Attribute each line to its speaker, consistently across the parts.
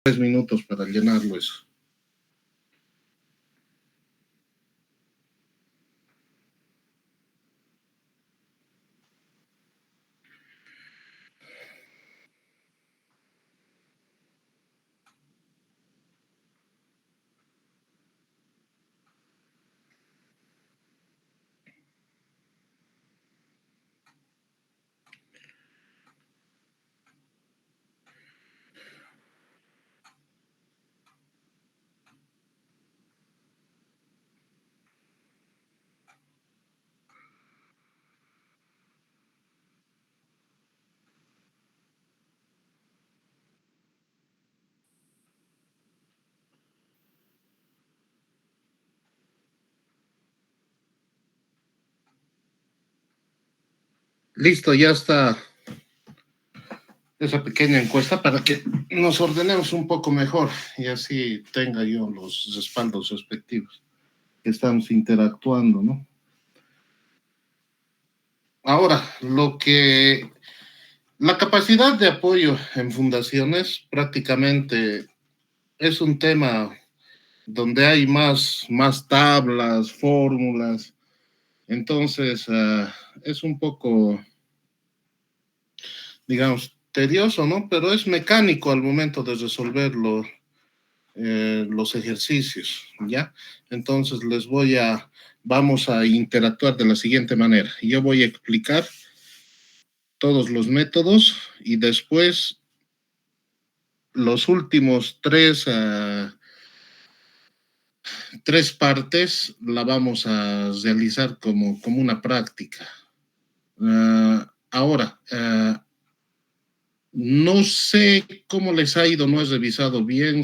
Speaker 1: 3 minutos para llenarlo eso. Listo, ya está esa pequeña encuesta para que nos ordenemos un poco mejor y así tenga yo los respaldos respectivos que estamos interactuando, ¿no? Ahora, la capacidad de apoyo en fundaciones prácticamente es un tema donde hay más tablas, fórmulas, entonces es un poco, digamos, tedioso, ¿no? Pero es mecánico al momento de resolverlo, los ejercicios, ¿ya? Entonces vamos a interactuar de la siguiente manera. Yo voy a explicar todos los métodos y después los últimos tres partes la vamos a realizar como una práctica. Ahora, no sé cómo les ha ido, no he revisado bien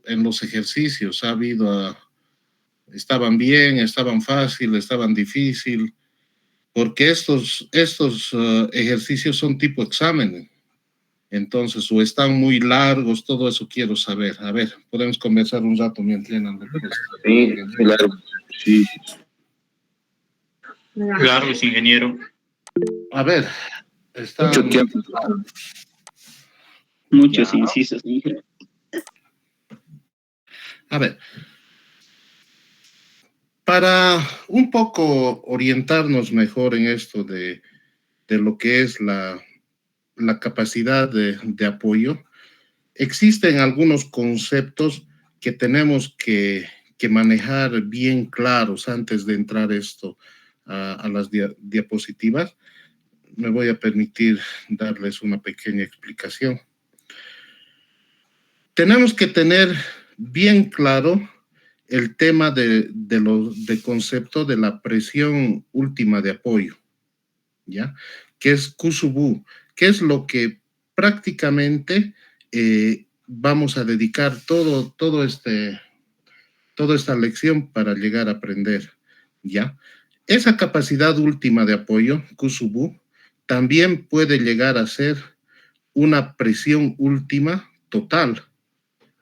Speaker 1: en los ejercicios, estaban bien, estaban fácil, estaban difícil, porque estos ejercicios son tipo examen, entonces, o están muy largos, todo eso quiero saber. A ver, podemos conversar un rato mientras llenan la encuesta.
Speaker 2: Sí, claro, sí.
Speaker 3: Claro, es ingeniero.
Speaker 1: A ver,
Speaker 2: Mucho tiempo. Muchos incisos.
Speaker 1: A ver, para un poco orientarnos mejor en esto de lo que es la capacidad de apoyo, existen algunos conceptos que tenemos que manejar bien claros antes de entrar a las diapositivas. Me voy a permitir darles una pequeña explicación. Tenemos que tener bien claro el tema de concepto de la presión última de apoyo, ¿ya? Que es Q sub U, que es lo que prácticamente vamos a dedicar toda esta lección para llegar a aprender, ¿ya? Esa capacidad última de apoyo, Q sub U, también puede llegar a ser una presión última total.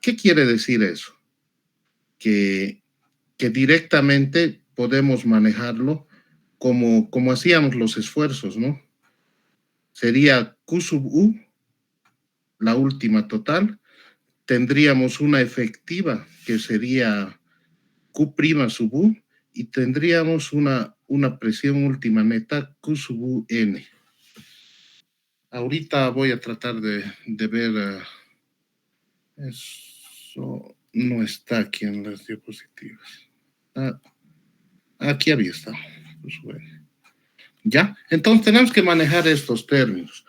Speaker 1: ¿Qué quiere decir eso? Que directamente podemos manejarlo como hacíamos los esfuerzos, ¿no? Sería Q sub U, la última total, tendríamos una efectiva que sería Q' sub U y tendríamos una presión última neta Q sub U N. Ahorita voy a tratar de ver, eso no está aquí en las diapositivas. Aquí había estado. Pues bueno. ¿Ya? Entonces tenemos que manejar estos términos.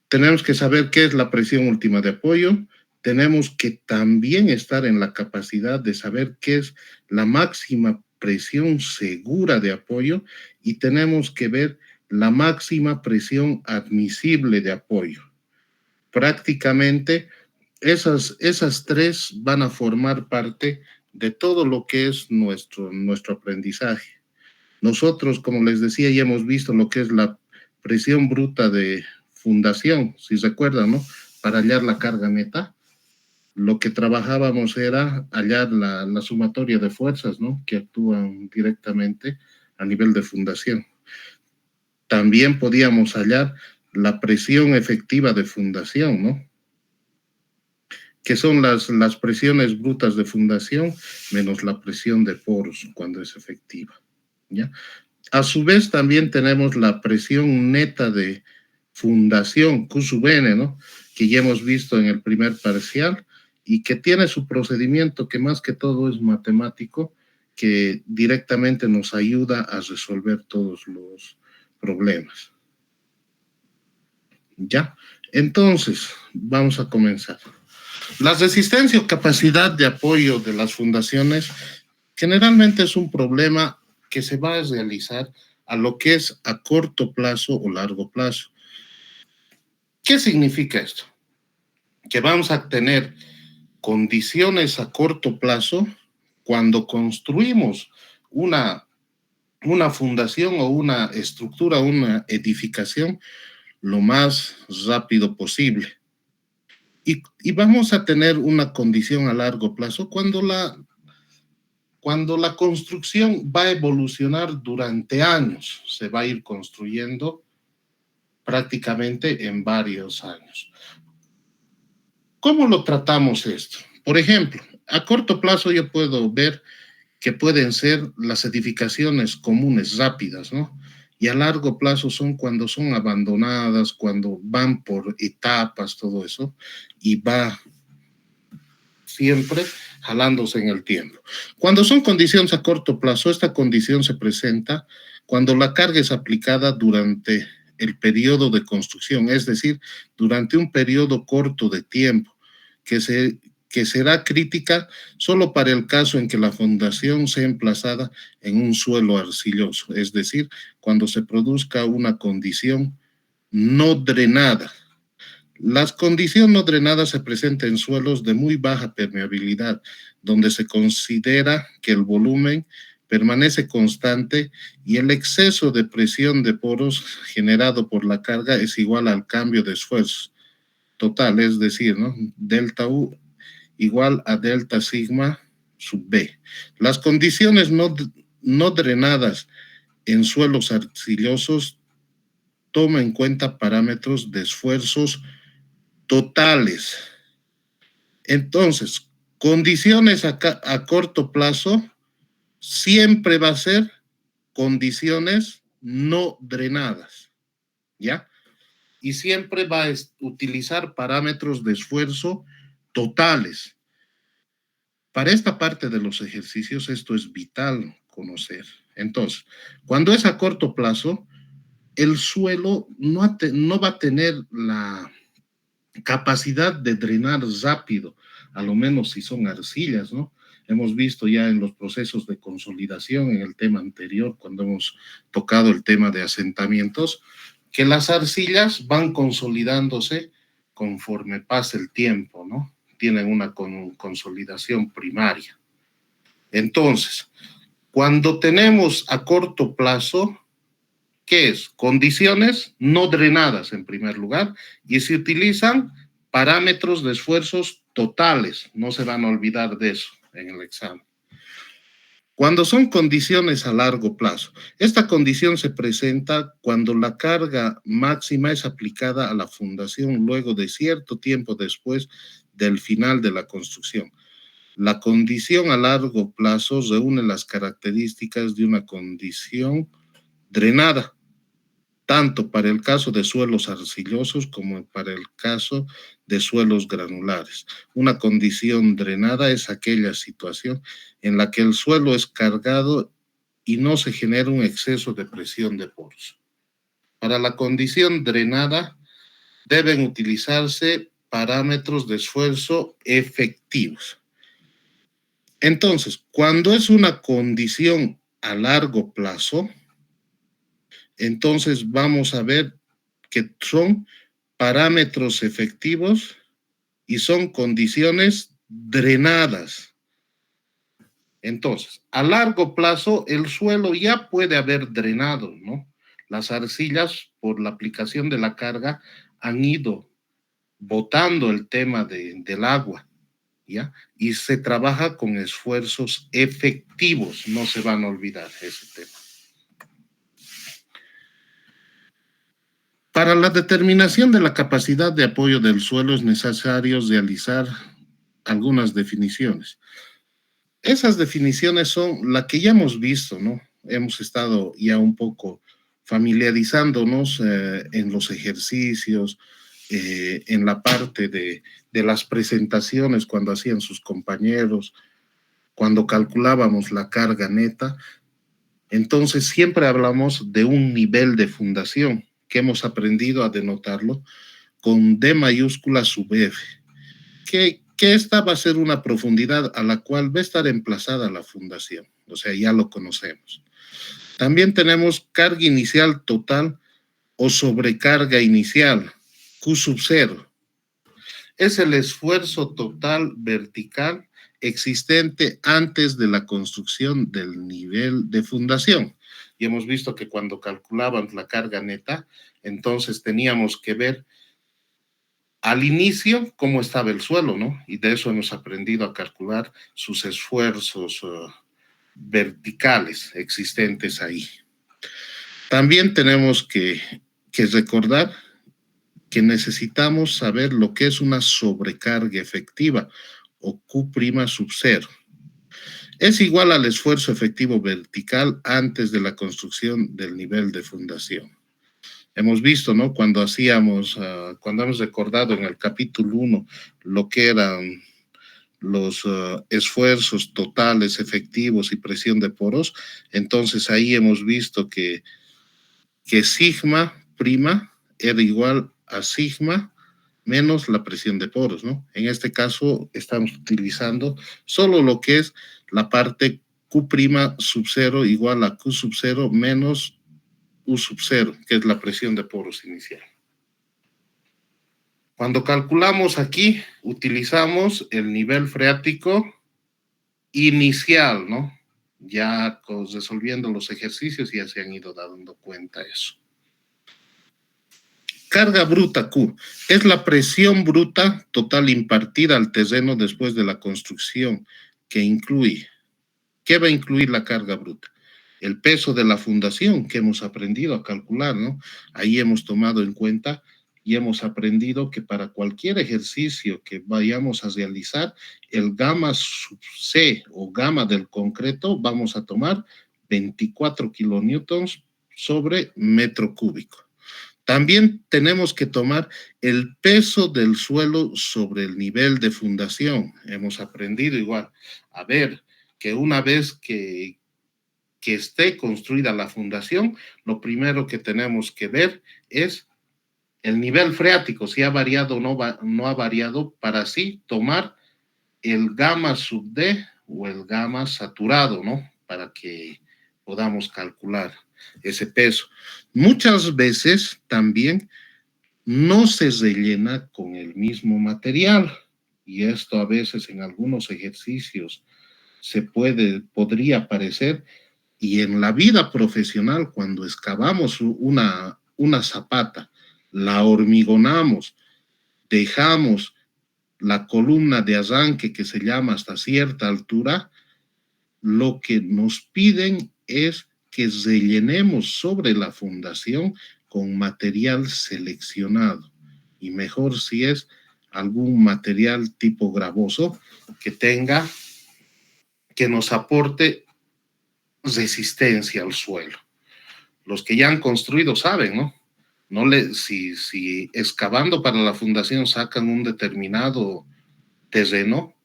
Speaker 1: Tenemos que saber qué es la presión última de apoyo. Tenemos que también estar en la capacidad de saber qué es la máxima presión segura de apoyo y tenemos que ver la máxima presión admisible de apoyo. Prácticamente esas tres van a formar parte de todo lo que es nuestro aprendizaje. Nosotros, como les decía, ya hemos visto lo que es la presión bruta de fundación, si recuerdan, ¿no? Para hallar la carga neta, lo que trabajábamos era hallar la sumatoria de fuerzas, ¿no? Que actúan directamente a nivel de fundación. También podíamos hallar la presión efectiva de fundación, ¿no? que son las presiones brutas de fundación menos la presión de poros cuando es efectiva, ¿ya? A su vez también tenemos la presión neta de fundación, Q sub n, ¿no? Que ya hemos visto en el primer parcial y que tiene su procedimiento que más que todo es matemático, que directamente nos ayuda a resolver todos los problemas. ¿Ya? Entonces, vamos a comenzar. La resistencia o capacidad de apoyo de las fundaciones generalmente es un problema que se va a realizar a lo que es a corto plazo o largo plazo. ¿Qué significa esto? Que vamos a tener condiciones a corto plazo cuando construimos una fundación o una estructura, una edificación, lo más rápido posible. Y vamos a tener una condición a largo plazo cuando la construcción va a evolucionar durante años, se va a ir construyendo prácticamente en varios años. ¿Cómo lo tratamos esto? Por ejemplo, a corto plazo yo puedo ver que pueden ser las edificaciones comunes rápidas, ¿no? Y a largo plazo son cuando son abandonadas, cuando van por etapas, todo eso, y va siempre jalándose en el tiempo. Cuando son condiciones a corto plazo, esta condición se presenta cuando la carga es aplicada durante el periodo de construcción, es decir, durante un periodo corto de tiempo, que será crítica solo para el caso en que la fundación sea emplazada en un suelo arcilloso, es decir, cuando se produzca una condición no drenada. Las condiciones no drenadas se presentan en suelos de muy baja permeabilidad, donde se considera que el volumen permanece constante y el exceso de presión de poros generado por la carga es igual al cambio de esfuerzo total, es decir, ¿no? Delta U igual a delta sigma sub B. Las condiciones no drenadas en suelos arcillosos toman en cuenta parámetros de esfuerzos totales. Entonces, condiciones a corto plazo siempre va a ser condiciones no drenadas, ¿ya? Y siempre va a utilizar parámetros de esfuerzo totales. Para esta parte de los ejercicios, esto es vital conocer. Entonces, cuando es a corto plazo, el suelo no va a tener la capacidad de drenar rápido, a lo menos si son arcillas, ¿no? Hemos visto ya en los procesos de consolidación, en el tema anterior, cuando hemos tocado el tema de asentamientos, que las arcillas van consolidándose conforme pasa el tiempo, ¿no? Tienen una consolidación primaria. Entonces, cuando tenemos a corto plazo, ¿qué es? Condiciones no drenadas en primer lugar y se utilizan parámetros de esfuerzos totales. No se van a olvidar de eso en el examen. Cuando son condiciones a largo plazo, esta condición se presenta cuando la carga máxima es aplicada a la fundación luego de cierto tiempo después del final de la construcción. La condición a largo plazo reúne las características de una condición drenada, tanto para el caso de suelos arcillosos como para el caso de suelos granulares. Una condición drenada es aquella situación en la que el suelo es cargado y no se genera un exceso de presión de poros. Para la condición drenada deben utilizarse parámetros de esfuerzo efectivos. Entonces, cuando es una condición a largo plazo, entonces vamos a ver que son parámetros efectivos y son condiciones drenadas. Entonces, a largo plazo, el suelo ya puede haber drenado, ¿no? Las arcillas, por la aplicación de la carga, han ido botando el tema del agua, ¿ya? Y se trabaja con esfuerzos efectivos, no se van a olvidar ese tema. Para la determinación de la capacidad de apoyo del suelo es necesario realizar algunas definiciones. Esas definiciones son las que ya hemos visto, ¿no? Hemos estado ya un poco familiarizándonos en los ejercicios, en la parte de las presentaciones cuando hacían sus compañeros, cuando calculábamos la carga neta. Entonces siempre hablamos de un nivel de fundación que hemos aprendido a denotarlo con D mayúscula sub F, que esta va a ser una profundidad a la cual va a estar emplazada la fundación, o sea, ya lo conocemos. También tenemos carga inicial total o sobrecarga inicial, Q sub 0. Es el esfuerzo total vertical existente antes de la construcción del nivel de fundación. Y hemos visto que cuando calculaban la carga neta, entonces teníamos que ver al inicio cómo estaba el suelo, ¿no? Y de eso hemos aprendido a calcular sus esfuerzos verticales existentes ahí. También tenemos que recordar que necesitamos saber lo que es una sobrecarga efectiva o Q' sub 0. Es igual al esfuerzo efectivo vertical antes de la construcción del nivel de fundación. Hemos visto, ¿no? Cuando hemos recordado en el capítulo 1 lo que eran los esfuerzos totales, efectivos y presión de poros, entonces ahí hemos visto que sigma prima era igual a sigma menos la presión de poros, ¿no? En este caso estamos utilizando solo lo que es la parte Q' sub 0 igual a Q sub 0 menos U sub 0, que es la presión de poros inicial. Cuando calculamos aquí, utilizamos el nivel freático inicial, ¿no? Ya resolviendo los ejercicios ya se han ido dando cuenta de eso. Carga bruta Q es la presión bruta total impartida al terreno después de la construcción, que incluye, ¿qué va a incluir la carga bruta? El peso de la fundación que hemos aprendido a calcular, ¿no? Ahí hemos tomado en cuenta y hemos aprendido que para cualquier ejercicio que vayamos a realizar, el gamma sub C o gamma del concreto vamos a tomar 24 kilonewtons sobre metro cúbico. También tenemos que tomar el peso del suelo sobre el nivel de fundación. Hemos aprendido igual a ver que una vez que esté construida la fundación, lo primero que tenemos que ver es el nivel freático, si ha variado o no ha variado, para así tomar el gamma sub D o el gamma saturado, ¿no? Para que podamos calcular ese peso. Muchas veces también no se rellena con el mismo material y esto a veces en algunos ejercicios podría parecer, y en la vida profesional cuando excavamos una zapata, la hormigonamos, dejamos la columna de arranque que se llama hasta cierta altura, lo que nos piden es que rellenemos sobre la fundación con material seleccionado y mejor si es algún material tipo gravoso que nos aporte resistencia al suelo. Los que ya han construido saben, ¿no? Si excavando para la fundación sacan un determinado terreno,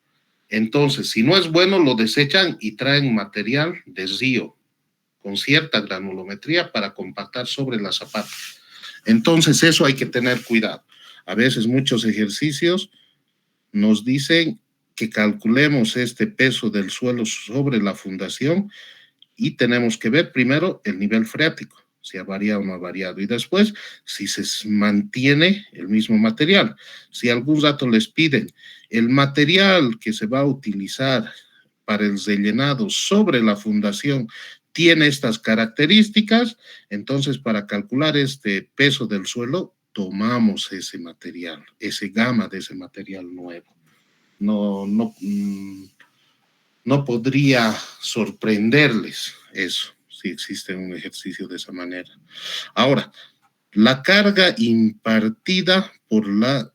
Speaker 1: entonces si no es bueno lo desechan y traen material de río con cierta granulometría para compactar sobre la zapata. Entonces eso hay que tener cuidado. A veces muchos ejercicios nos dicen que calculemos este peso del suelo sobre la fundación y tenemos que ver primero el nivel freático, si ha variado o no ha variado, y después si se mantiene el mismo material. Si algún rato les piden el material que se va a utilizar para el rellenado sobre la fundación tiene estas características, entonces para calcular este peso del suelo tomamos ese material, ese gamma de ese material nuevo. No podría sorprenderles eso, si existe un ejercicio de esa manera. Ahora, la carga impartida por la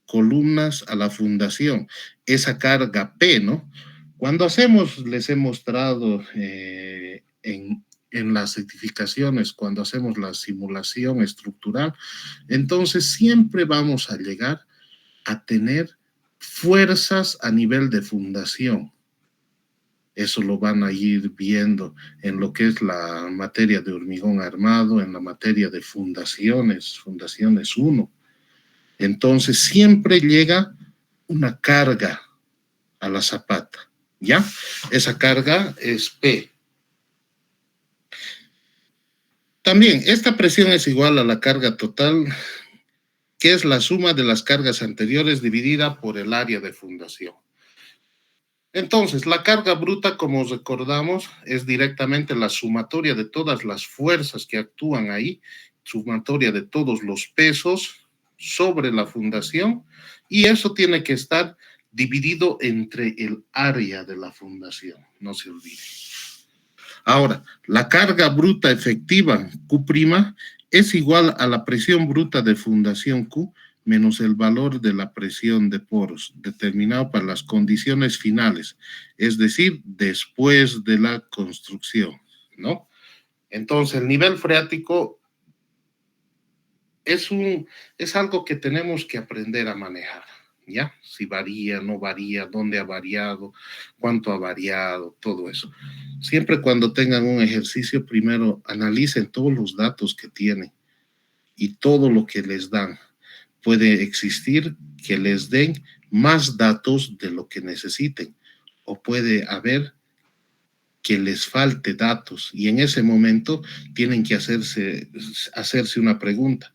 Speaker 1: columnas a la fundación, esa carga P, ¿no? Cuando hacemos, les he mostrado en las edificaciones, cuando hacemos la simulación estructural, entonces siempre vamos a llegar a tener fuerzas a nivel de fundación. Eso lo van a ir viendo en lo que es la materia de hormigón armado, en la materia de fundaciones 1. Entonces siempre llega una carga a la zapata, ¿ya? Esa carga es P. También, esta presión es igual a la carga total, que es la suma de las cargas anteriores dividida por el área de fundación. Entonces, la carga bruta, como recordamos, es directamente la sumatoria de todas las fuerzas que actúan ahí, sumatoria de todos los pesos sobre la fundación, y eso tiene que estar dividido entre el área de la fundación, no se olvide. Ahora, la carga bruta efectiva, Q', es igual a la presión bruta de fundación Q menos el valor de la presión de poros, determinado para las condiciones finales, es decir, después de la construcción, ¿no? Entonces, el nivel freático es algo que tenemos que aprender a manejar, ¿ya? Si varía, no varía, dónde ha variado, cuánto ha variado, todo eso. Siempre cuando tengan un ejercicio, primero analicen todos los datos que tienen y todo lo que les dan. Puede existir que les den más datos de lo que necesiten, o puede haber que les falte datos, y en ese momento tienen que hacerse una pregunta.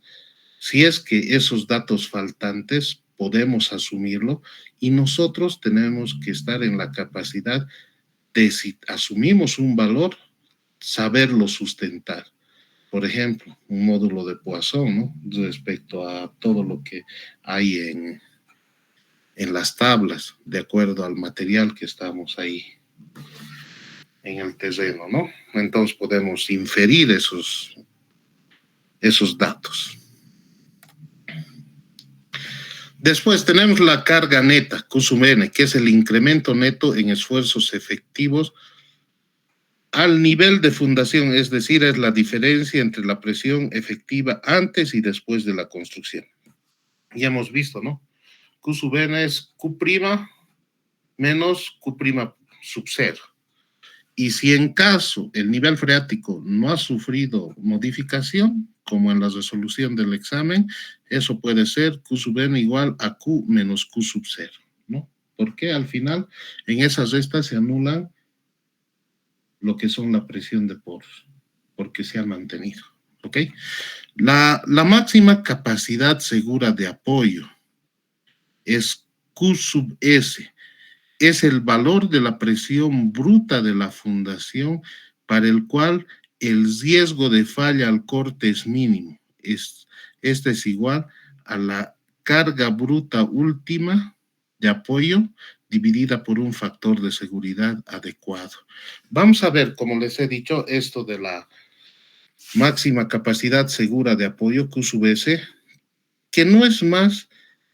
Speaker 1: Si es que esos datos faltantes podemos asumirlo, y nosotros tenemos que estar en la capacidad de, si asumimos un valor, saberlo sustentar. Por ejemplo, un módulo de Poisson, ¿no? Respecto a todo lo que hay en las tablas, de acuerdo al material que estamos ahí en el terreno, ¿no? Entonces podemos inferir esos datos. Después tenemos la carga neta, Q sub N, que es el incremento neto en esfuerzos efectivos al nivel de fundación, es decir, es la diferencia entre la presión efectiva antes y después de la construcción. Ya hemos visto, ¿no? Q sub N es Q' menos Q' sub 0. Y si en caso el nivel freático no ha sufrido modificación, como en la resolución del examen, eso puede ser Q sub N igual a Q menos Q sub 0, ¿no? Porque al final en esas restas se anulan lo que son la presión de poros, porque se ha mantenido, ¿ok? La máxima capacidad segura de apoyo es Q sub S, es el valor de la presión bruta de la fundación para el cual el riesgo de falla al corte es mínimo. Este es igual a la carga bruta última de apoyo dividida por un factor de seguridad adecuado. Vamos a ver, como les he dicho, esto de la máxima capacidad segura de apoyo, Q sub S, que no es más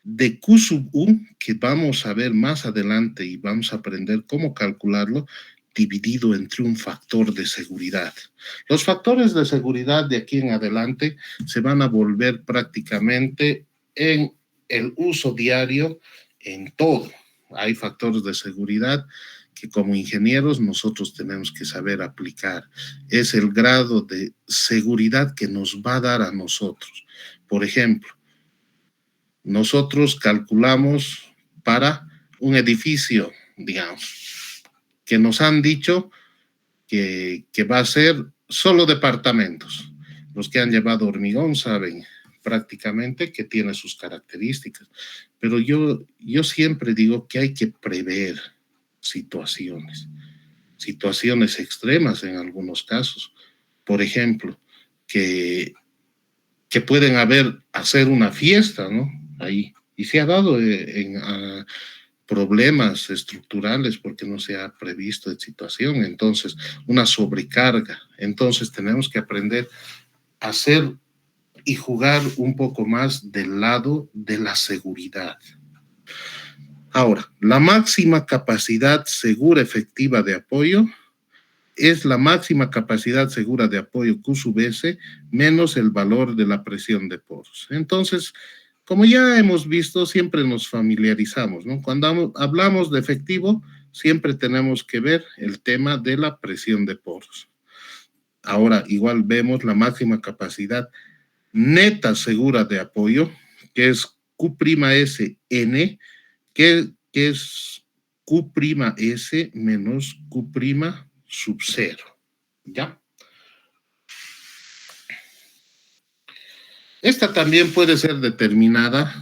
Speaker 1: de Q sub U, que vamos a ver más adelante y vamos a aprender cómo calcularlo, dividido entre un factor de seguridad. Los factores de seguridad de aquí en adelante se van a volver prácticamente en el uso diario en todo. Hay factores de seguridad que como ingenieros nosotros tenemos que saber aplicar. Es el grado de seguridad que nos va a dar a nosotros. Por ejemplo, nosotros calculamos para un edificio, digamos, que nos han dicho que va a ser solo departamentos. Los que han llevado hormigón saben prácticamente que tiene sus características, pero yo siempre digo que hay que prever situaciones extremas en algunos casos. Por ejemplo, que pueden hacer una fiesta, ¿no? Ahí. Y se ha dado en problemas estructurales porque no se ha previsto de situación. Entonces, una sobrecarga. Entonces, tenemos que aprender a ser y jugar un poco más del lado de la seguridad. Ahora, la máxima capacidad segura efectiva de apoyo es la máxima capacidad segura de apoyo Q sub S menos el valor de la presión de poros. Entonces, como ya hemos visto, siempre nos familiarizamos, ¿no? Cuando hablamos de efectivo, siempre tenemos que ver el tema de la presión de poros. Ahora, igual vemos la máxima capacidad neta segura de apoyo, que es Q'Sn, que es Q'S menos Q' sub 0, ¿ya? Esta también puede ser determinada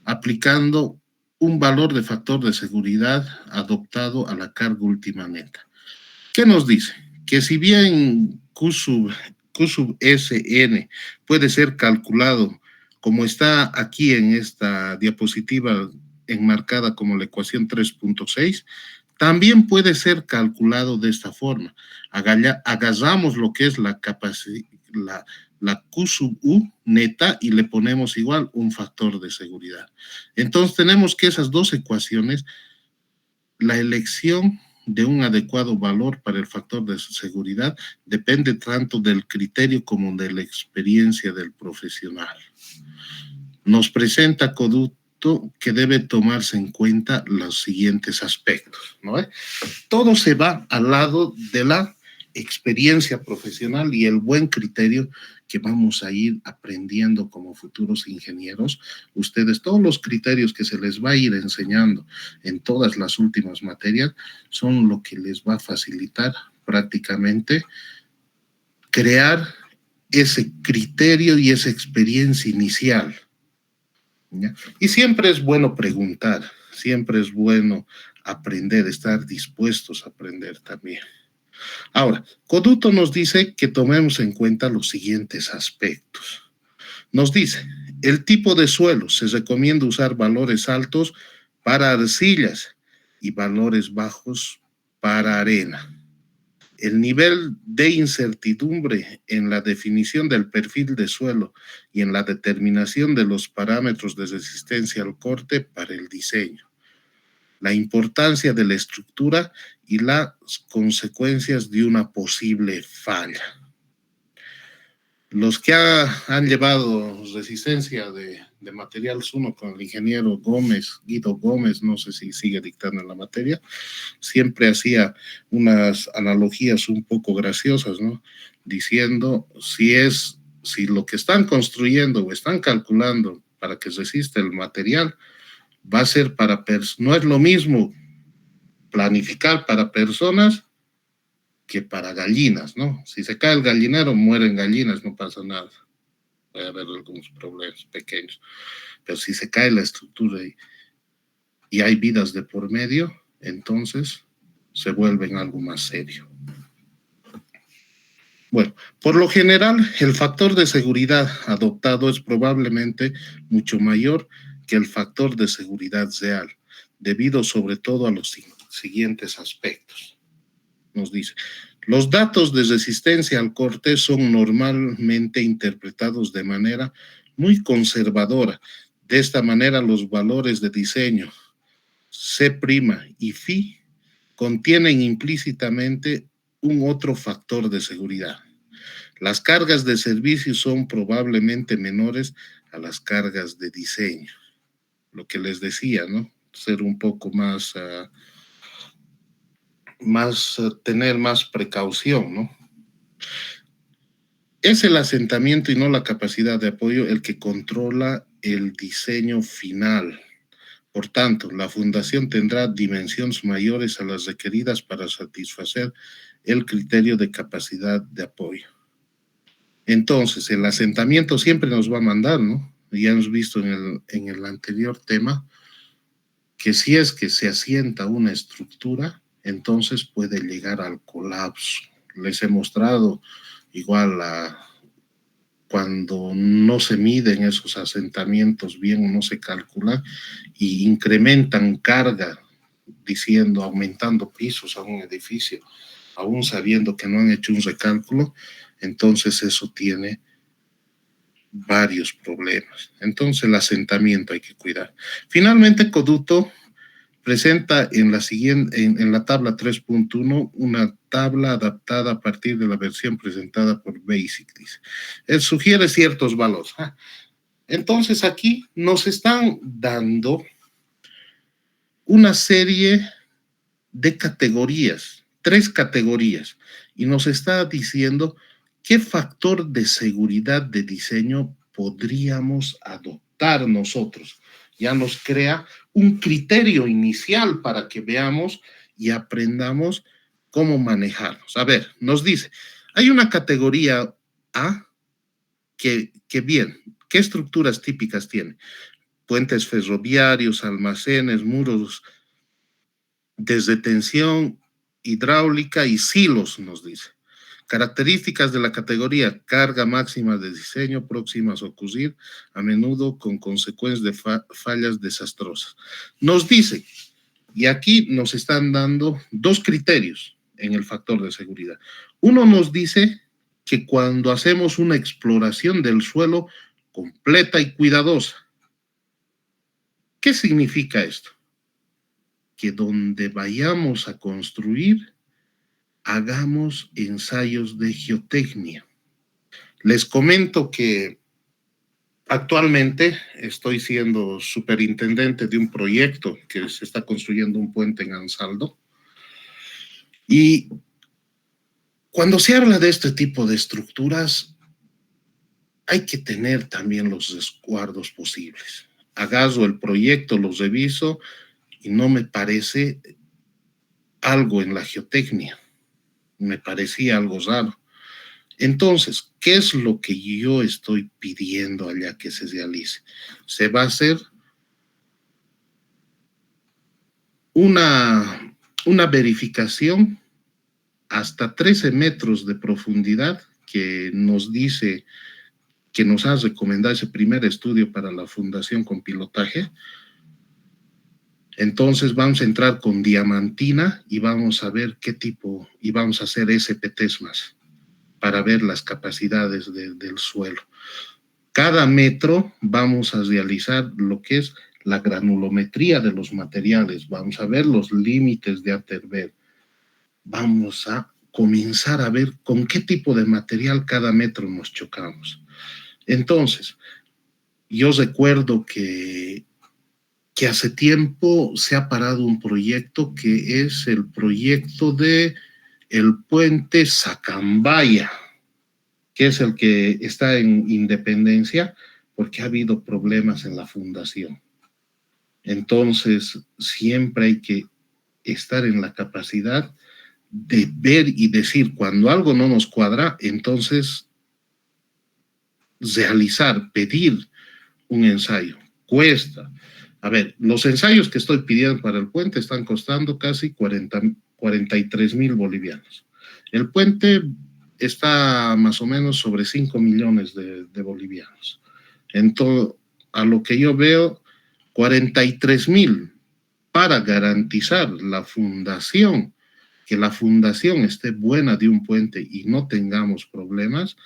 Speaker 1: aplicando un valor de factor de seguridad adoptado a la carga última neta. ¿Qué nos dice? Que si bien Q sub Sn puede ser calculado como está aquí en esta diapositiva enmarcada como la ecuación 3.6, también puede ser calculado de esta forma. Agarramos lo que es la Q sub U neta y le ponemos igual un factor de seguridad. Entonces tenemos que esas dos ecuaciones, la elección de un adecuado valor para el factor de seguridad depende tanto del criterio como de la experiencia del profesional. Nos presenta Coduto que debe tomarse en cuenta los siguientes aspectos, ¿no? Todo se va al lado de la experiencia profesional y el buen criterio que vamos a ir aprendiendo como futuros ingenieros. Ustedes, todos los criterios que se les va a ir enseñando en todas las últimas materias son lo que les va a facilitar prácticamente crear ese criterio y esa experiencia inicial, ¿ya? Y siempre es bueno preguntar, siempre es bueno aprender, estar dispuestos a aprender también. Ahora, Coduto nos dice que tomemos en cuenta los siguientes aspectos. Nos dice, el tipo de suelo, se recomienda usar valores altos para arcillas y valores bajos para arena. El nivel de incertidumbre en la definición del perfil de suelo y en la determinación de los parámetros de resistencia al corte para el diseño. La importancia de la estructura y las consecuencias de una posible falla. Los que han llevado resistencia de materiales 1 con el ingeniero Gómez, Guido Gómez, no sé si sigue dictando en la materia, siempre hacía unas analogías un poco graciosas, ¿no? Diciendo si lo que están construyendo o están calculando para que resista el material va a ser no es lo mismo planificar para personas que para gallinas, ¿no? Si se cae el gallinero, mueren gallinas, no pasa nada. Puede haber algunos problemas pequeños. Pero si se cae la estructura y hay vidas de por medio, entonces se vuelven algo más serio. Bueno, por lo general, el factor de seguridad adoptado es probablemente mucho mayor que el factor de seguridad real, debido sobre todo a los siguientes aspectos. Nos dice, los datos de resistencia al corte son normalmente interpretados de manera muy conservadora. De esta manera, los valores de diseño C' y Φ contienen implícitamente un otro factor de seguridad. Las cargas de servicio son probablemente menores a las cargas de diseño. Lo que les decía, ¿no? Ser un poco más... tener más precaución, ¿no? Es el asentamiento y no la capacidad de apoyo el que controla el diseño final. Por tanto, la fundación tendrá dimensiones mayores a las requeridas para satisfacer el criterio de capacidad de apoyo. Entonces, el asentamiento siempre nos va a mandar, ¿no? Ya hemos visto en el anterior tema que si es que se asienta una estructura, entonces puede llegar al colapso. Les he mostrado igual cuando no se miden esos asentamientos bien o no se calculan y incrementan carga, diciendo, aumentando pisos a un edificio, aún sabiendo que no han hecho un recálculo, entonces eso tiene varios problemas. Entonces, el asentamiento hay que cuidar. Finalmente, Coduto presenta en la tabla 3.1 una tabla adaptada a partir de la versión presentada por Basic, dice. Él sugiere ciertos valores. Entonces, aquí nos están dando una serie de categorías, 3 categorías, y nos está diciendo qué factor de seguridad de diseño podríamos adoptar nosotros. Ya nos crea un criterio inicial para que veamos y aprendamos cómo manejarnos. A ver, nos dice, hay una categoría A que bien, ¿qué estructuras típicas tiene? Puentes ferroviarios, almacenes, muros desde tensión hidráulica y silos, nos dice. Características de la categoría: carga máxima de diseño próximas a ocurrir, a menudo con consecuencias de fallas desastrosas. Nos dice, y aquí nos están dando 2 criterios en el factor de seguridad. Uno nos dice que cuando hacemos una exploración del suelo completa y cuidadosa. ¿Qué significa esto? Que donde vayamos a construir, hagamos ensayos de geotecnia. Les comento que actualmente estoy siendo superintendente de un proyecto que se está construyendo un puente en Ansaldo. Y cuando se habla de este tipo de estructuras, hay que tener también los resguardos posibles. Agarro el proyecto, lo reviso y no me parece algo en la geotecnia. Me parecía algo raro. Entonces, ¿qué es lo que yo estoy pidiendo allá que se realice? Se va a hacer una verificación hasta 13 metros de profundidad que nos dice, que nos ha recomendado ese primer estudio para la fundación con pilotaje. Entonces vamos a entrar con diamantina y vamos a ver qué tipo, y vamos a hacer SPTs más para ver las capacidades del suelo. Cada metro vamos a realizar lo que es la granulometría de los materiales, vamos a ver los límites de Atterberg, vamos a comenzar a ver con qué tipo de material cada metro nos chocamos. Entonces, yo recuerdo que hace tiempo se ha parado un proyecto que es el proyecto de el puente Sacambaya, que es el que está en Independencia, porque ha habido problemas en la fundación. Entonces, siempre hay que estar en la capacidad de ver y decir, cuando algo no nos cuadra, entonces realizar, pedir un ensayo. Cuesta. A ver, los ensayos que estoy pidiendo para el puente están costando casi 43,000 bolivianos. El puente está más o menos sobre 5 millones de bolivianos. Entonces, a lo que yo veo, 43,000 para garantizar la fundación, que la fundación esté buena de un puente y no tengamos problemas.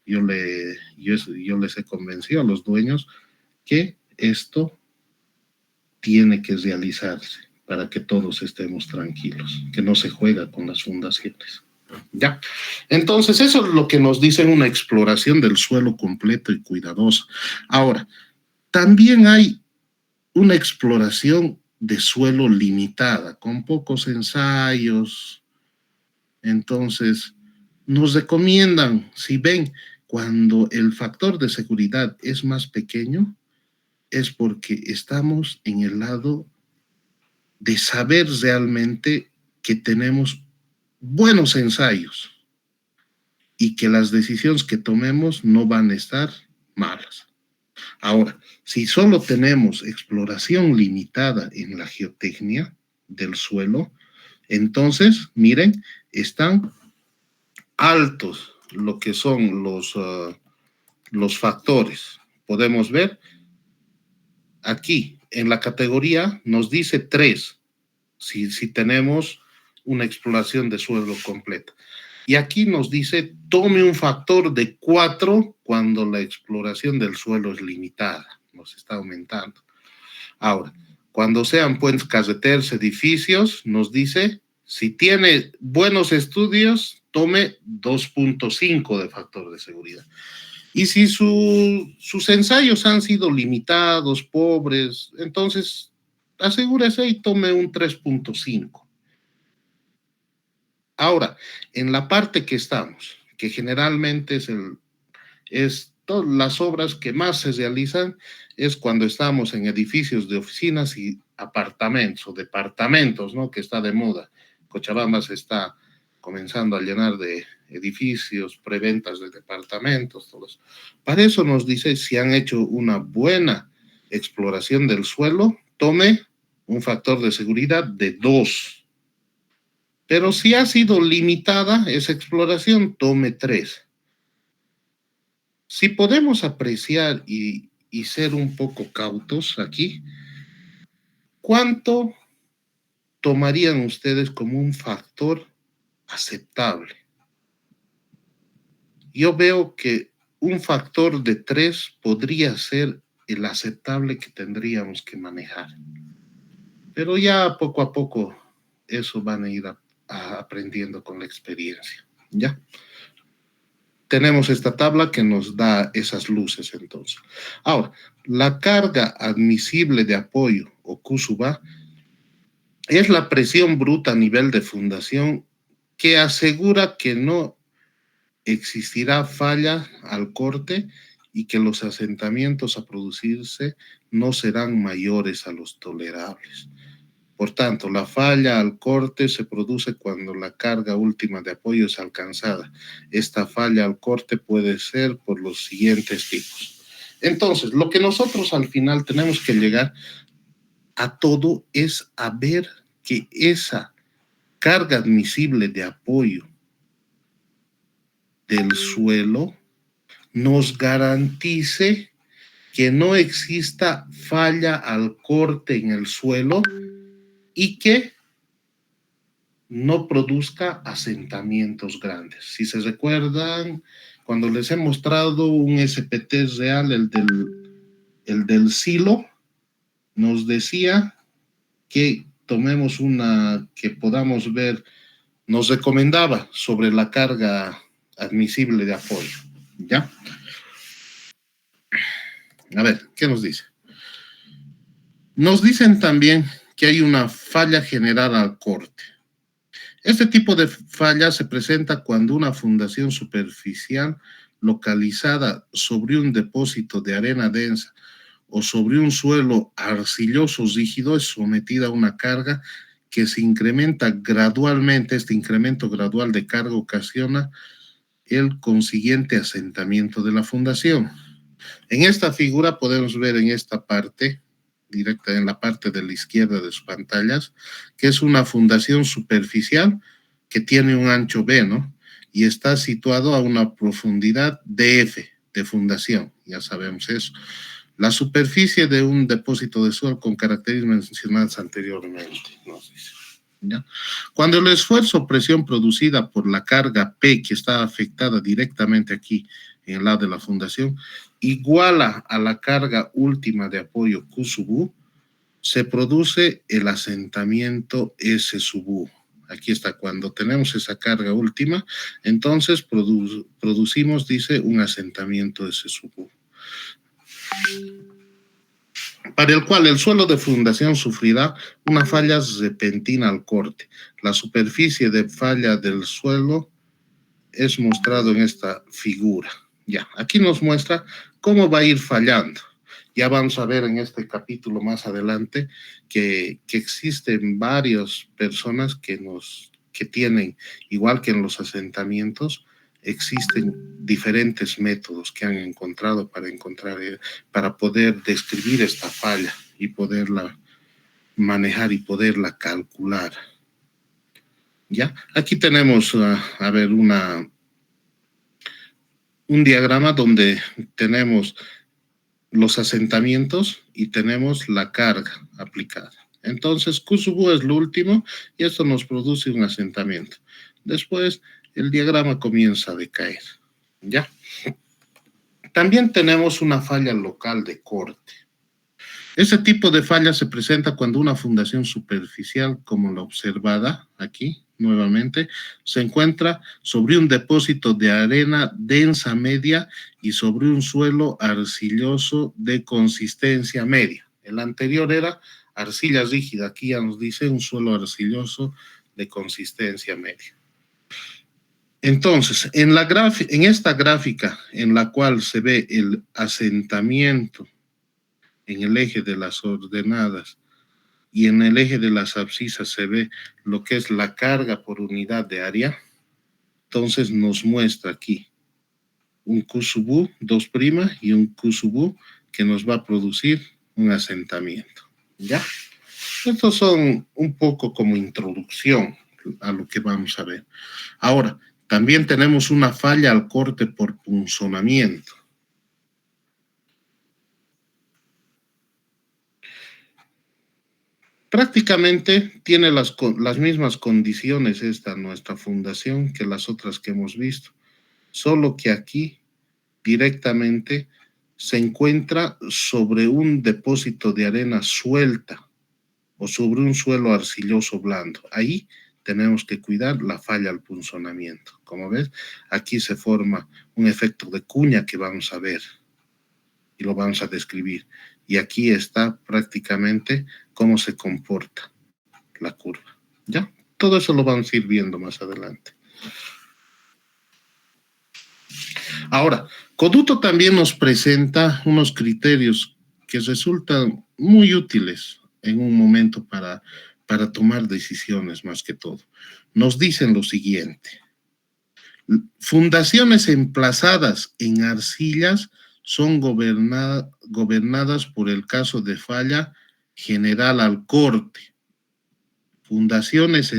Speaker 1: Yo les he convencido a los dueños que esto tiene que realizarse para que todos estemos tranquilos, que no se juega con las fundaciones. ¿Ya? Entonces, eso es lo que nos dice una exploración del suelo completo y cuidadosa. Ahora, también hay una exploración de suelo limitada, con pocos ensayos. Entonces, nos recomiendan, si ven, cuando el factor de seguridad es más pequeño, es porque estamos en el lado de saber realmente que tenemos buenos ensayos y que las decisiones que tomemos no van a estar malas. Ahora, si solo tenemos exploración limitada en la geotecnia del suelo, entonces, miren, están altos lo que son los factores. Podemos ver aquí, en la categoría nos dice 3, si tenemos una exploración de suelo completa. Y aquí nos dice, tome un factor de 4 cuando la exploración del suelo es limitada, nos está aumentando. Ahora, cuando sean puentes carreteros, edificios, nos dice, si tiene buenos estudios, tome 2.5 de factor de seguridad. Y si sus ensayos han sido limitados, pobres, entonces asegúrese y tome un 3.5. Ahora, en la parte que estamos, que generalmente es todas las obras que más se realizan, es cuando estamos en edificios de oficinas y apartamentos o departamentos, ¿no? Que está de moda. Cochabamba se está comenzando a llenar de edificios, preventas de departamentos, todos. Para eso nos dice, si han hecho una buena exploración del suelo, tome un factor de seguridad de 2. Pero si ha sido limitada esa exploración, tome 3. Si podemos apreciar y ser un poco cautos aquí, ¿cuánto tomarían ustedes como un factor aceptable? Yo veo que un factor de 3 podría ser el aceptable que tendríamos que manejar. Pero ya poco a poco eso van a ir aprendiendo con la experiencia, ¿ya? Tenemos esta tabla que nos da esas luces entonces. Ahora, la carga admisible de apoyo o KUSUBA es la presión bruta a nivel de fundación que asegura que no existirá falla al corte y que los asentamientos a producirse no serán mayores a los tolerables. Por tanto, la falla al corte se produce cuando la carga última de apoyo es alcanzada. Esta falla al corte puede ser por los siguientes tipos. Entonces, lo que nosotros al final tenemos que llegar a todo es a ver que esa carga admisible de apoyo del suelo nos garantice que no exista falla al corte en el suelo y que no produzca asentamientos grandes. Si se recuerdan, cuando les he mostrado un SPT real, el del silo, nos decía que tomemos una que podamos ver, nos recomendaba sobre la carga admisible de apoyo, ¿ya? A ver, ¿qué nos dice? Nos dicen también que hay una falla general al corte. Este tipo de falla se presenta cuando una fundación superficial localizada sobre un depósito de arena densa o sobre un suelo arcilloso rígido es sometida a una carga que se incrementa gradualmente. Este incremento gradual de carga ocasiona el consiguiente asentamiento de la fundación. En esta figura podemos ver en esta parte, directa en la parte de la izquierda de sus pantallas, que es una fundación superficial que tiene un ancho B, ¿no? Y está situado a una profundidad DF de fundación, ya sabemos eso. La superficie de un depósito de suelo con características mencionadas anteriormente, nos dice. ¿Ya? Cuando el esfuerzo o presión producida por la carga P, que está afectada directamente aquí en el lado de la fundación, iguala a la carga última de apoyo Q sub U, se produce el asentamiento S sub U. Aquí está, cuando tenemos esa carga última, entonces producimos, dice, un asentamiento S sub U, para el cual el suelo de fundación sufrirá una falla repentina al corte. La superficie de falla del suelo es mostrado en esta figura. Ya, aquí nos muestra cómo va a ir fallando. Ya vamos a ver en este capítulo más adelante que existen varias personas que tienen, igual que en los asentamientos, existen diferentes métodos que han encontrado para poder describir esta falla y poderla manejar y poderla calcular. ¿Ya? Aquí tenemos, a ver, un diagrama donde tenemos los asentamientos y tenemos la carga aplicada. Entonces, Q sub U es lo último y esto nos produce un asentamiento. Después, el diagrama comienza a decaer, ¿ya? También tenemos una falla local de corte. Ese tipo de falla se presenta cuando una fundación superficial, como la observada aquí, nuevamente, se encuentra sobre un depósito de arena densa media y sobre un suelo arcilloso de consistencia media. El anterior era arcilla rígida, aquí ya nos dice un suelo arcilloso de consistencia media. Entonces, en esta gráfica en la cual se ve el asentamiento en el eje de las ordenadas y en el eje de las abscisas se ve lo que es la carga por unidad de área, entonces nos muestra aquí un Q sub U 2' y un Q sub U que nos va a producir un asentamiento, ¿ya? Estos son un poco como introducción a lo que vamos a ver. Ahora, también tenemos una falla al corte por punzonamiento. Prácticamente tiene las mismas condiciones nuestra fundación que las otras que hemos visto, solo que aquí directamente se encuentra sobre un depósito de arena suelta o sobre un suelo arcilloso blando. Ahí tenemos que cuidar la falla al punzonamiento. Como ves, aquí se forma un efecto de cuña que vamos a ver y lo vamos a describir. Y aquí está prácticamente cómo se comporta la curva, ¿ya? Todo eso lo vamos a ir viendo más adelante. Ahora, Coduto también nos presenta unos criterios que resultan muy útiles en un momento para tomar decisiones más que todo. Nos dicen lo siguiente: fundaciones emplazadas en arcillas son gobernadas por el caso de falla general al corte. Fundaciones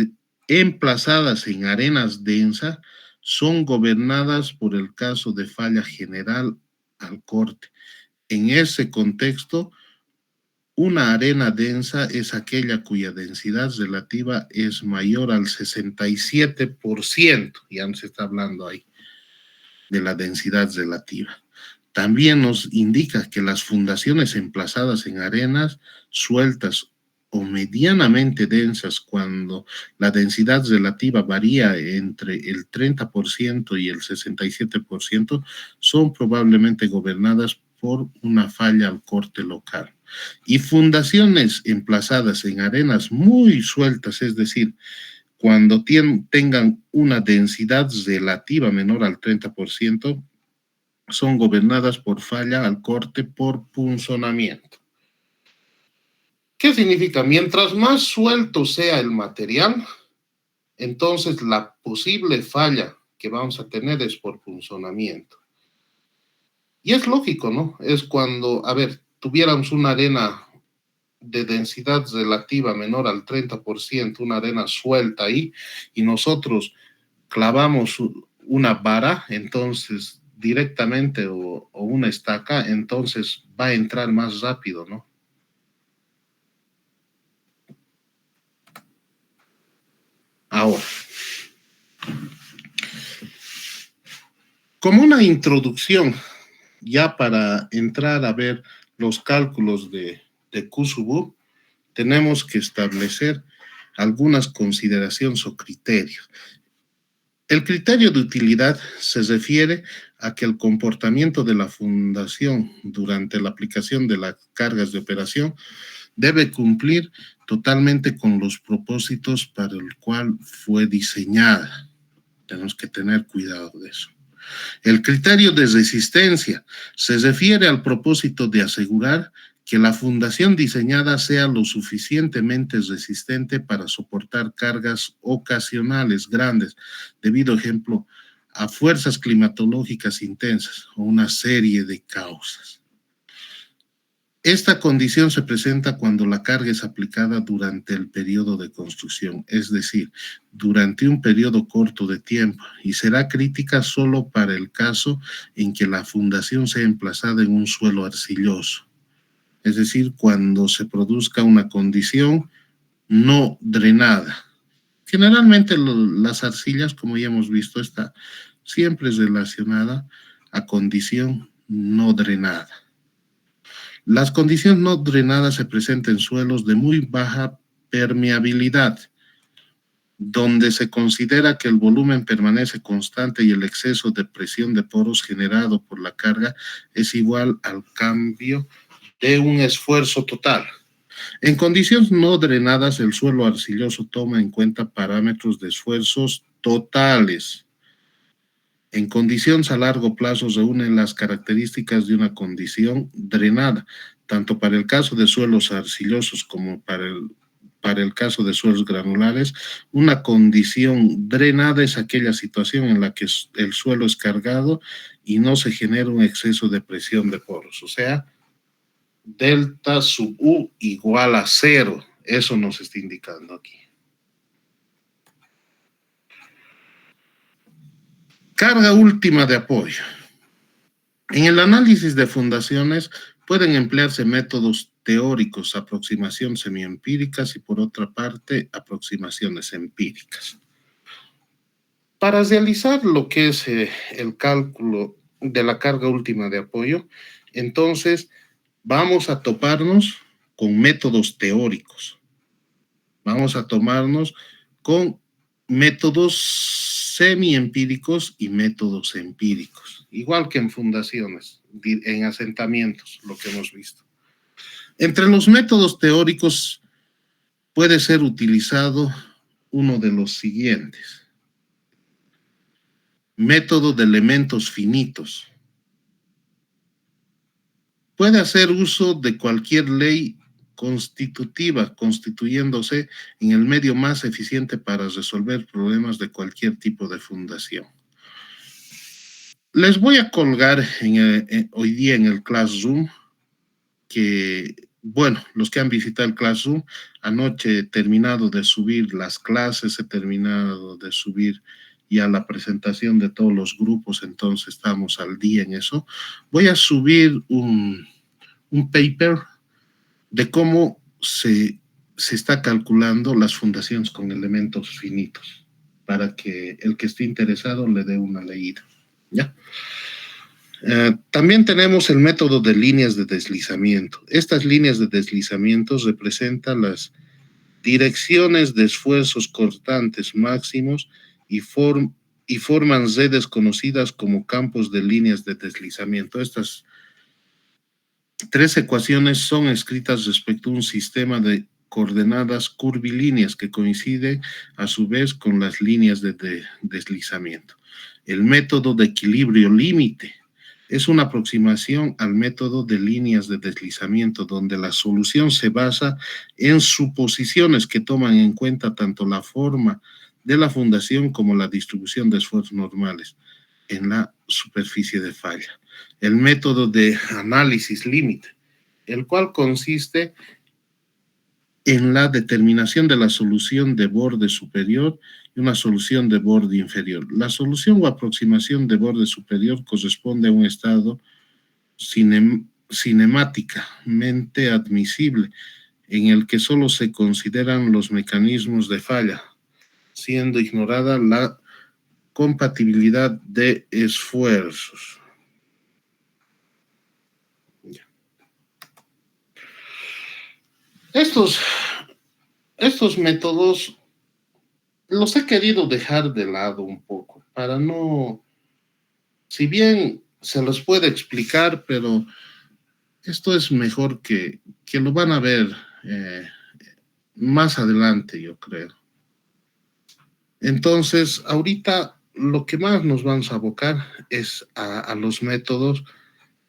Speaker 1: emplazadas en arenas densas son gobernadas por el caso de falla general al corte. En ese contexto, una arena densa es aquella cuya densidad relativa es mayor al 67%, ya nos está hablando ahí de la densidad relativa. También nos indica que las fundaciones emplazadas en arenas sueltas o medianamente densas, cuando la densidad relativa varía entre el 30% y el 67%, son probablemente gobernadas por una falla al corte local. Y fundaciones emplazadas en arenas muy sueltas, es decir, cuando tengan una densidad relativa menor al 30%, son gobernadas por falla al corte por punzonamiento. ¿Qué significa? Mientras más suelto sea el material, entonces la posible falla que vamos a tener es por punzonamiento. Y es lógico, ¿no? Es cuando, a ver, tuviéramos una arena de densidad relativa menor al 30%, una arena suelta ahí, y nosotros clavamos una vara, entonces directamente, o una estaca, entonces va a entrar más rápido, ¿no? Ahora, como una introducción, ya para entrar a ver los cálculos de Q sub U, tenemos que establecer algunas consideraciones o criterios. El criterio de utilidad se refiere a que el comportamiento de la fundación durante la aplicación de las cargas de operación debe cumplir totalmente con los propósitos para el cual fue diseñada. Tenemos que tener cuidado de eso. El criterio de resistencia se refiere al propósito de asegurar que la fundación diseñada sea lo suficientemente resistente para soportar cargas ocasionales grandes, debido, ejemplo, a fuerzas climatológicas intensas o una serie de causas. Esta condición se presenta cuando la carga es aplicada durante el periodo de construcción, es decir, durante un periodo corto de tiempo, y será crítica solo para el caso en que la fundación sea emplazada en un suelo arcilloso, es decir, cuando se produzca una condición no drenada, Generalmente las arcillas, como ya hemos visto, está siempre relacionada a condición no drenada. Las condiciones no drenadas se presentan en suelos de muy baja permeabilidad, donde se considera que el volumen permanece constante y el exceso de presión de poros generado por la carga es igual al cambio de un esfuerzo total. En condiciones no drenadas, el suelo arcilloso toma en cuenta parámetros de esfuerzos totales. En condiciones a largo plazo reúnen las características de una condición drenada, tanto para el caso de suelos arcillosos como para el caso de suelos granulares. Una condición drenada es aquella situación en la que el suelo es cargado y no se genera un exceso de presión de poros, o sea, delta sub U igual a 0. Eso nos está indicando aquí. Carga última de apoyo. En el análisis de fundaciones pueden emplearse métodos teóricos, aproximaciones semiempíricas y, por otra parte, aproximaciones empíricas. Para realizar lo que es el cálculo de la carga última de apoyo, entonces vamos a toparnos con métodos teóricos. Vamos a tomarnos con métodos semiempíricos y métodos empíricos, igual que en fundaciones, en asentamientos, lo que hemos visto. Entre los métodos teóricos puede ser utilizado uno de los siguientes. Método de elementos finitos. Puede hacer uso de cualquier ley constitutiva, constituyéndose en el medio más eficiente para resolver problemas de cualquier tipo de fundación. Les voy a colgar hoy día en el Classroom, que, bueno, los que han visitado el Classroom, anoche he terminado de subir las clases, he terminado de subir ya la presentación de todos los grupos, entonces estamos al día en eso. Voy a subir un paper de cómo se está calculando las fundaciones con elementos finitos, para que el que esté interesado le dé una leída, ¿ya? También tenemos el método de líneas de deslizamiento. Estas líneas de deslizamiento representan las direcciones de esfuerzos cortantes máximos y forman redes conocidas como campos de líneas de deslizamiento. Estas tres ecuaciones son escritas respecto a un sistema de coordenadas curvilíneas que coinciden a su vez con las líneas de deslizamiento. El método de equilibrio límite es una aproximación al método de líneas de deslizamiento, donde la solución se basa en suposiciones que toman en cuenta tanto la forma de la fundación como la distribución de esfuerzos normales en la superficie de falla. El método de análisis límite, el cual consiste en la determinación de la solución de borde superior y una solución de borde inferior. La solución o aproximación de borde superior corresponde a un estado cinemáticamente admisible, en el que solo se consideran los mecanismos de falla, siendo ignorada la compatibilidad de esfuerzos. Estos métodos los he querido dejar de lado un poco, para no, si bien se los puede explicar, pero esto es mejor que lo van a ver más adelante, yo creo. Entonces, ahorita lo que más nos vamos a abocar es a los métodos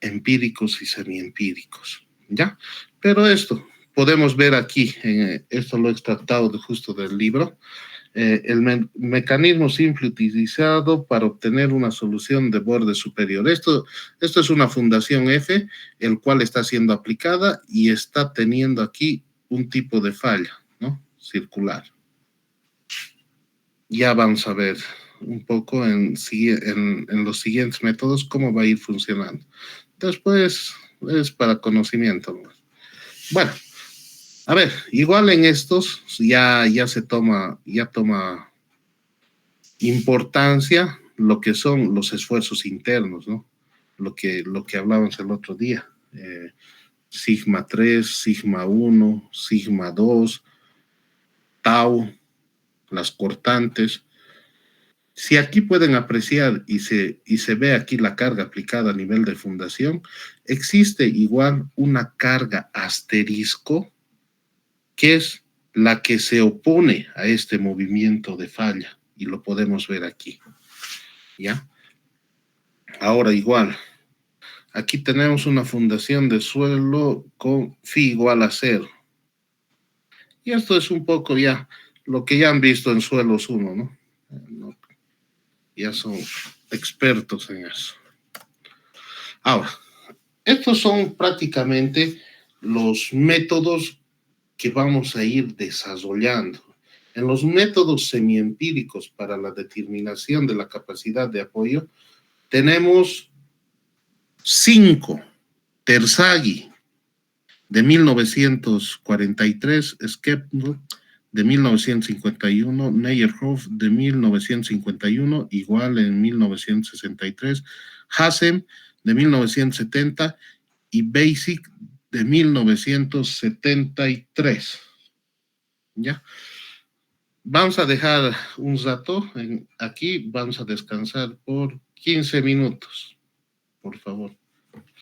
Speaker 1: empíricos y semiempíricos, ¿ya? Pero esto podemos ver aquí, esto lo he extractado justo del libro, el mecanismo simple utilizado para obtener una solución de borde superior. Esto es una fundación F, el cual está siendo aplicada y está teniendo aquí un tipo de falla, ¿no? Circular. Ya vamos a ver un poco en los siguientes métodos cómo va a ir funcionando. Después es para conocimiento. Bueno, A ver, igual en estos ya toma importancia lo que son los esfuerzos internos, ¿no? Lo que hablábamos el otro día. Sigma 3, Sigma 1, Sigma 2, Tau, las cortantes. Si aquí pueden apreciar y se ve aquí la carga aplicada a nivel de fundación, existe igual una carga asterisco, que es la que se opone a este movimiento de falla, y lo podemos ver aquí, ¿ya? Ahora igual, aquí tenemos una fundación de suelo con phi igual a 0. Y esto es un poco ya lo que ya han visto en suelos 1, ¿no? Ya son expertos en eso. Ahora, estos son prácticamente los métodos que vamos a ir desarrollando. En los métodos semiempíricos para la determinación de la capacidad de apoyo, tenemos 5. Terzaghi, de 1943, Skepner, de 1951, Meyerhoff, de 1951, igual en 1963, Hassem, de 1970, y Basic, de 1973. ¿Ya? Vamos a dejar un rato aquí, vamos a descansar por 15 minutos, por favor.